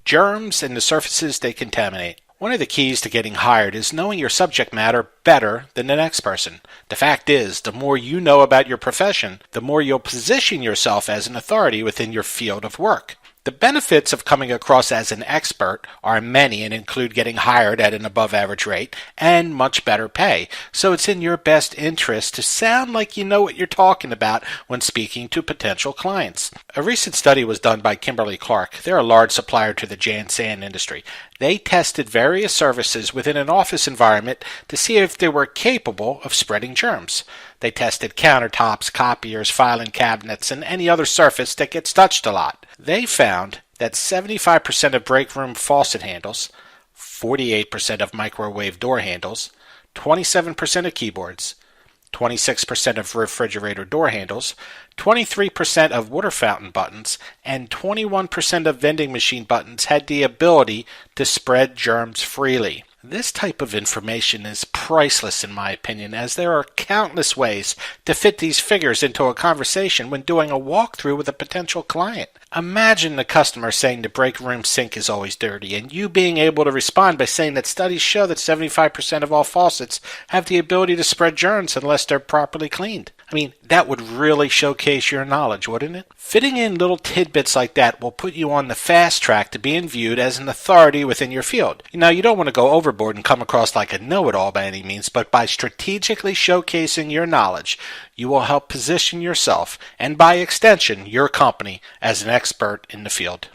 Germs and the surfaces they contaminate. One of the keys to getting hired is knowing your subject matter better than the next person. The fact is, the more you know about your profession, the more you'll position yourself as an authority within your field of work. The benefits of coming across as an expert are many and include getting hired at an above average rate and much better pay. So it's in your best interest to sound like you know what you're talking about when speaking to potential clients. A recent study was done by Kimberly-Clark. They're a large supplier to the Jan-San industry. They tested various services within an office environment to see if they were capable of spreading germs. They tested countertops, copiers, filing cabinets, and any other surface that gets touched a lot. They found that 75% of break room faucet handles, 48% of microwave door handles, 27% of keyboards, 26% of refrigerator door handles, 23% of water fountain buttons, and 21% of vending machine buttons had the ability to spread germs freely. This type of information is priceless in my opinion, as there are countless ways to fit these figures into a conversation when doing a walkthrough with a potential client. Imagine the customer saying the break room sink is always dirty, and you being able to respond by saying that studies show that 75% of all faucets have the ability to spread germs unless they're properly cleaned. I mean, that would really showcase your knowledge, wouldn't it? Fitting in little tidbits like that will put you on the fast track to being viewed as an authority within your field. Now, you don't want to go overboard and come across like a know-it-all by any means, but by strategically showcasing your knowledge, you will help position yourself, and by extension, your company, as an expert in the field.